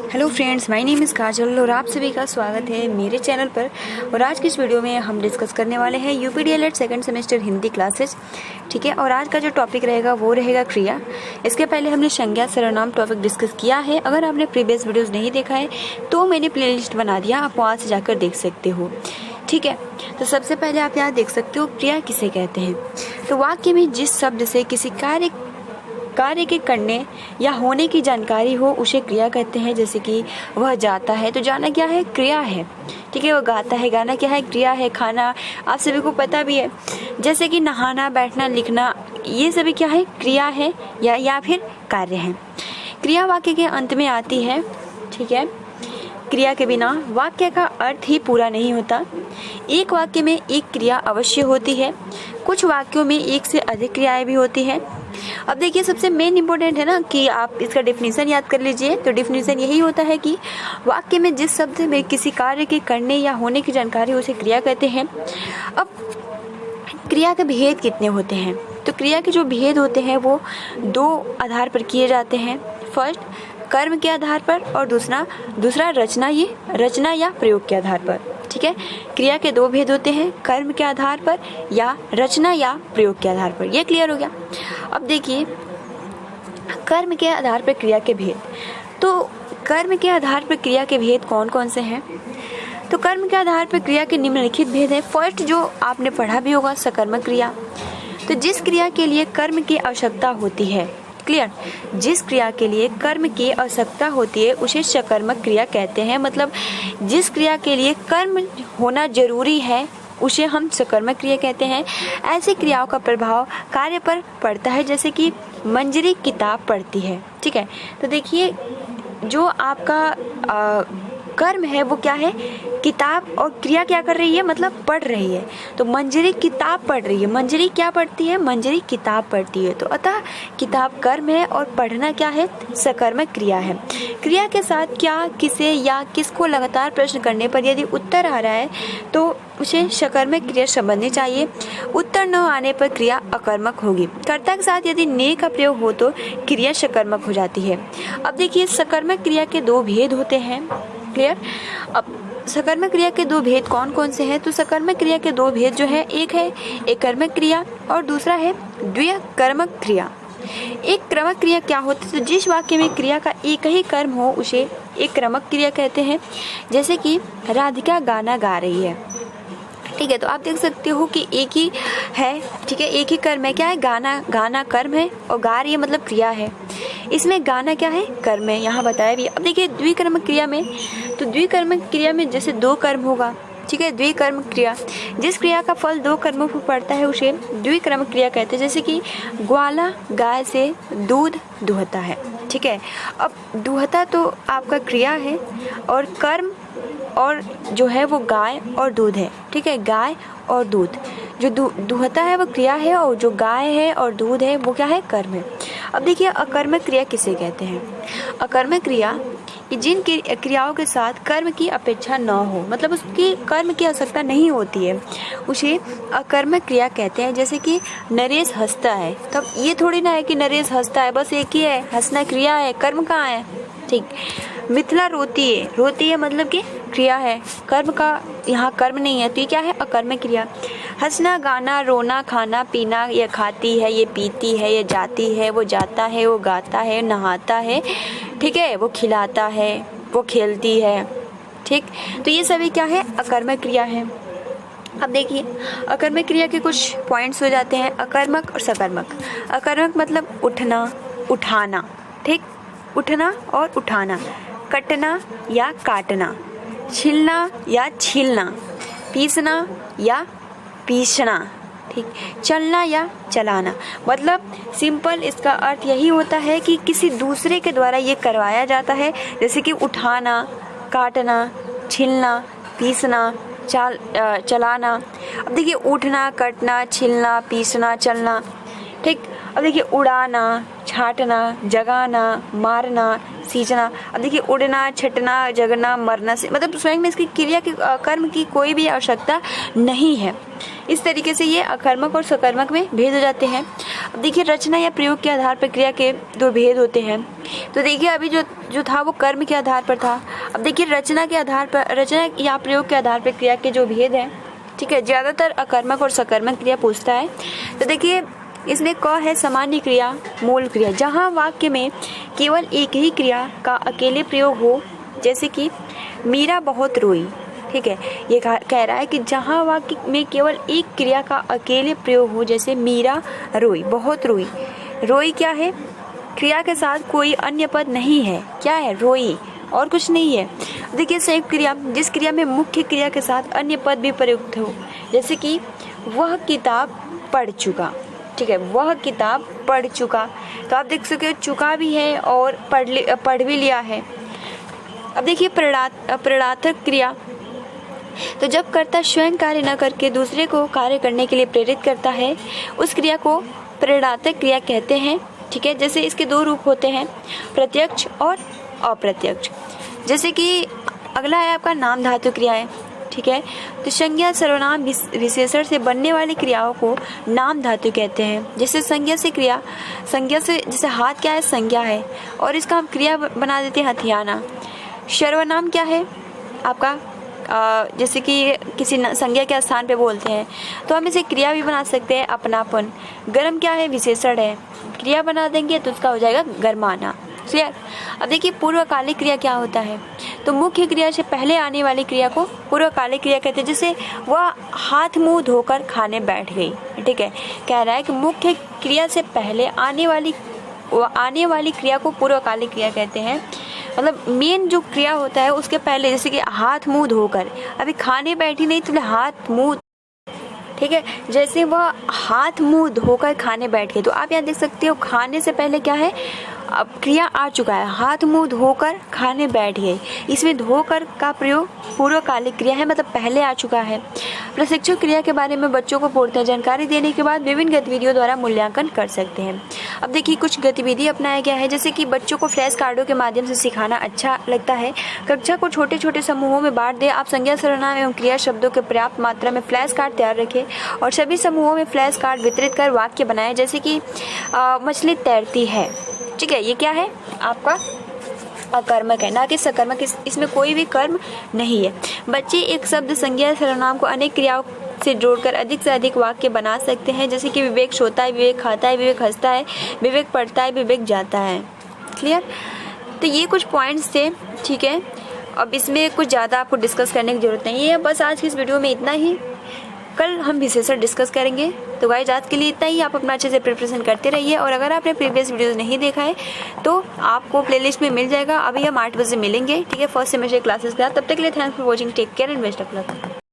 Hello friends, my name is Kajal और आप सभी का स्वागत है मेरे चैनल पर। और आज की इस वीडियो में हम डिस्कस करने वाले हैं यूपीडीएलएड सेकंड सेमेस्टर हिंदी क्लासेस। ठीक है, और आज का जो टॉपिक रहेगा वो रहेगा क्रिया। इसके पहले हमने संज्ञा सर्वनाम टॉपिक डिस्कस किया है। अगर आपने प्रीवियस वीडियोज़ नहीं देखा है तो मैंने प्लेलिस्ट बना दिया, आप वहाँ से जाकर देख सकते हो। ठीक है, तो सबसे पहले आप यहाँ देख सकते हो क्रिया किसे कहते हैं। तो वाक्य में जिस शब्द से किसी कार्य के करने या होने की जानकारी हो उसे क्रिया कहते हैं। जैसे कि वह जाता है, तो जाना क्या है? क्रिया है। ठीक है, वह गाता है, गाना क्या है? क्रिया है। खाना आप सभी को पता भी है। जैसे कि नहाना, बैठना, लिखना, ये सभी क्या है? क्रिया है या फिर कार्य है। क्रिया वाक्य के अंत में आती है। ठीक है, क्रिया के बिना वाक्य का अर्थ ही पूरा नहीं होता। एक वाक्य में एक क्रिया अवश्य होती है, कुछ वाक्यों में एक से अधिक क्रियाएं भी होती हैं। अब देखिए, सबसे मेन इंपॉर्टेंट है ना कि आप इसका डेफिनेशन याद कर लीजिए। तो डेफिनेशन यही होता है कि वाक्य में जिस शब्द में किसी कार्य के करने या होने की जानकारी उसे क्रिया कहते हैं। अब क्रिया के भेद कितने होते हैं? तो क्रिया के जो भेद होते हैं वो दो आधार पर किए जाते हैं। फर्स्ट कर्म के आधार पर और दूसरा रचना या प्रयोग के आधार पर। ठीक है, क्रिया के दो भेद होते हैं, कर्म के आधार पर या रचना या प्रयोग के आधार पर। ये क्लियर हो गया। अब देखिए, कर्म के आधार पर क्रिया के भेद। तो कर्म के आधार पर क्रिया के भेद कौन कौन से हैं? तो कर्म के आधार पर क्रिया के निम्नलिखित भेद है। फर्स्ट जो आपने पढ़ा भी होगा, सकर्मक क्रिया। तो जिस क्रिया के लिए कर्म की आवश्यकता होती है, क्लियर, जिस क्रिया के लिए कर्म की आवश्यकता होती है उसे सकर्मक क्रिया कहते हैं। मतलब जिस क्रिया के लिए कर्म होना जरूरी है उसे हम सकर्मक क्रिया कहते हैं। ऐसी क्रियाओं का प्रभाव कार्य पर पड़ता है, जैसे कि मंजरी किताब पढ़ती है। ठीक है, तो देखिए, जो आपका कर्म है वो क्या है? किताब, और क्रिया क्या कर रही है? मतलब पढ़ रही है। तो मंजरी किताब पढ़ रही है। मंजरी क्या पढ़ती है? मंजरी किताब पढ़ती है। तो अतः किताब कर्म है और पढ़ना क्या है? सकर्मक क्रिया है। क्रिया के साथ क्या, किसे या किसको लगातार प्रश्न करने पर यदि उत्तर आ रहा है तो उसे सकर्मक क्रिया समझनी चाहिए। उत्तर न आने पर क्रिया अकर्मक होगी। कर्ता के साथ यदि ने का प्रयोग हो तो क्रिया सकर्मक हो जाती है। अब देखिए, सकर्मक क्रिया के दो भेद होते हैं। क्लियर? अब सकर्मक क्रिया के दो भेद कौन कौन से हैं? तो सकर्मक क्रिया के दो भेद जो है, एक है एक कर्मक क्रिया और दूसरा है द्विकर्मक क्रिया। एक क्रमक क्रिया क्या होती है? तो जिस वाक्य में क्रिया का एक ही कर्म हो उसे एक क्रमक क्रिया कहते हैं। जैसे कि राधिका गाना गा रही है। ठीक है, तो आप देख सकते हो कि एक ही है। ठीक है, एक ही कर्म है। क्या है? गाना कर्म है और गा रही है मतलब क्रिया है। इसमें गाना क्या है? कर्म है, यहाँ बताया भी। अब देखिए, द्विकर्मक क्रिया में, तो द्विकर्मक क्रिया में जैसे दो कर्म होगा। ठीक है, द्विकर्मक क्रिया, जिस क्रिया का फल दो कर्मों पर पड़ता है उसे द्विकर्मक क्रिया कहते हैं। जैसे कि ग्वाला गाय से दूध दुहता है। ठीक है, अब दुहता तो आपका क्रिया है और कर्म और जो है वो गाय और दूध है। ठीक है, गाय और दूध, जो दुहता है वो क्रिया है और जो गाय है और दूध है वो क्या है? कर्म है। अब देखिए, अकर्मक क्रिया किसे कहते हैं? अकर्मक क्रिया जिन क्रियाओं के साथ कर्म की अपेक्षा न हो, मतलब उसकी कर्म की आवश्यकता नहीं होती है, उसे अकर्मक क्रिया कहते हैं। जैसे कि नरेश हंसता है। तब ये थोड़ी ना है कि नरेश हंसता है, बस एक ही है, हंसना क्रिया है, कर्म कहाँ है? ठीक। मिथिला रोती है मतलब कि क्रिया है, कर्म का यहाँ कर्म नहीं है, तो ये क्या है? अकर्मक क्रिया। हंसना, गाना, रोना, खाना, पीना, ये खाती है, ये पीती है, ये जाती है, वो जाता है, वो गाता है, नहाता है। ठीक है, वो खिलाता है, वो खेलती है। ठीक, तो ये सभी क्या है? अकर्मक क्रिया है। अब देखिए, अकर्मक क्रिया के कुछ पॉइंट्स हो जाते हैं, अकर्मक और सकर्मक। अकर्मक मतलब उठना, उठाना। ठीक, उठना और उठाना, कटना या काटना, छिलना या छीलना, पीसना या पीसना। ठीक, चलना या चलाना। मतलब सिंपल इसका अर्थ यही होता है कि किसी दूसरे के द्वारा ये करवाया जाता है। जैसे कि उठाना, काटना, छीलना, पीसना, चलाना। अब देखिए, उठना, कटना, छीलना, पीसना, चलना। ठीक, अब देखिए, उड़ाना, छाटना, जगाना, मारना, सींचना। अब देखिए उड़ना, छटना, जगना, मरना से मतलब स्वयं में इसकी क्रिया के कर्म की कोई भी आवश्यकता नहीं है। इस तरीके से ये अकर्मक और सकर्मक में भेद हो जाते हैं। अब देखिए रचना या प्रयोग के आधार पर क्रिया के दो भेद होते हैं। तो देखिए अभी जो था वो कर्म के आधार पर था। अब देखिए रचना के आधार पर, रचना या प्रयोग के आधार पर क्रिया के जो भेद हैं, ठीक है, ज़्यादातर अकर्मक और सकर्मक क्रिया पूछता है। तो देखिए इसमें क है सामान्य क्रिया, मूल क्रिया, जहाँ वाक्य में केवल एक ही क्रिया का अकेले प्रयोग हो, जैसे कि मीरा बहुत रोई। ठीक है, ये कह रहा है कि जहाँ वाक्य में केवल एक क्रिया का अकेले प्रयोग हो, जैसे मीरा रोई, बहुत रोई। रोई क्या है? क्रिया के साथ कोई अन्य पद नहीं है। क्या है? रोई, और कुछ नहीं है। देखिए संयुक्त क्रिया, जिस क्रिया में मुख्य क्रिया के साथ अन्य पद भी प्रयुक्त हो, जैसे कि वह किताब पढ़ चुका। ठीक है, वह किताब पढ़ चुका, तो आप देख सकते हो चुका भी है और पढ़ भी लिया है। अब देखिए प्रेरणात्मक क्रिया, तो जब कर्ता स्वयं कार्य न करके दूसरे को कार्य करने के लिए प्रेरित करता है, उस क्रिया को प्रेरणात्मक क्रिया कहते हैं। ठीक है, जैसे इसके दो रूप होते हैं, प्रत्यक्ष और अप्रत्यक्ष। जैसे कि अगला है आपका नाम धातु क्रियाएं। ठीक है, तो संज्ञा सर्वनाम विशेषण से बनने वाली क्रियाओं को नाम धातु कहते हैं। जैसे संज्ञा से जैसे हाथ क्या है? संज्ञा है, और इसका हम क्रिया बना देते हैं हथियाना। सर्वनाम क्या है आपका? जैसे कि किसी संज्ञा के स्थान पे बोलते हैं, तो हम इसे क्रिया भी बना सकते हैं, अपनापन। गर्म क्या है? विशेषण है, क्रिया बना देंगे तो उसका हो जाएगा गरमाना। क्लियर? अब देखिए पूर्वकालिक क्रिया क्या होता है, तो मुख्य क्रिया से पहले आने वाली क्रिया को पूर्वकालिक क्रिया कहते हैं। जैसे वह हाथ मुंह धोकर खाने बैठ गई। ठीक है, कह रहा है कि मुख्य क्रिया से पहले आने वाली क्रिया को पूर्वकालिक क्रिया कहते हैं। मतलब मेन जो क्रिया होता है उसके पहले, जैसे कि हाथ मुंह धोकर, अभी खाने बैठी नहीं तो हाथ मुंह, ठीक है, जैसे वह हाथ मुंह धोकर खाने बैठ गए, तो आप यहाँ देख सकते हो खाने से पहले क्या है? अब क्रिया आ चुका है, हाथ मुंह धोकर खाने बैठ गए। इसमें धोकर का प्रयोग पूर्वकालिक क्रिया है, मतलब पहले आ चुका है। प्रशिक्षक क्रिया के बारे में बच्चों को पूर्णतः जानकारी देने के बाद विभिन्न गतिविधियों द्वारा मूल्यांकन कर सकते हैं। अब देखिए कुछ गतिविधि अपनाया गया है, जैसे कि बच्चों को फ्लैश कार्डों के माध्यम से सिखाना अच्छा लगता है। कक्षा को छोटे छोटे समूहों में बांट दें। आप संज्ञा सर्वनाम एवं क्रिया शब्दों के पर्याप्त मात्रा में फ्लैश कार्ड तैयार रखें और सभी समूहों में फ्लैश कार्ड वितरित कर वाक्य बनाएं, जैसे कि मछली तैरती है। ठीक है, ये क्या है आपका? अकर्मक है, ना कि सकर्मक। इसमें कोई भी कर्म नहीं है। बच्चे एक शब्द संज्ञा सर्वनाम को अनेक क्रियाओं से जोड़कर अधिक से अधिक वाक्य बना सकते हैं, जैसे कि विवेक सोता है, विवेक खाता है, विवेक हंसता है, विवेक पढ़ता है, विवेक जाता है। क्लियर? तो ये कुछ पॉइंट्स थे। ठीक है, अब इसमें कुछ ज़्यादा आपको डिस्कस करने की जरूरत नहीं है। बस आज की इस वीडियो में इतना ही, कल हम विशेषण डिस्कस करेंगे। तो गाइस आज के लिए इतना ही। आप अपना अच्छे से प्रिपरेशन करते रहिए, और अगर आपने प्रीवियस वीडियोस नहीं देखा है तो आपको प्लेलिस्ट में मिल जाएगा। अभी हम 8 बजे मिलेंगे, ठीक है, फर्स्ट सेमेस्टर क्लासेस के साथ। तब तक के लिए thanks for watching, take care and best of luck.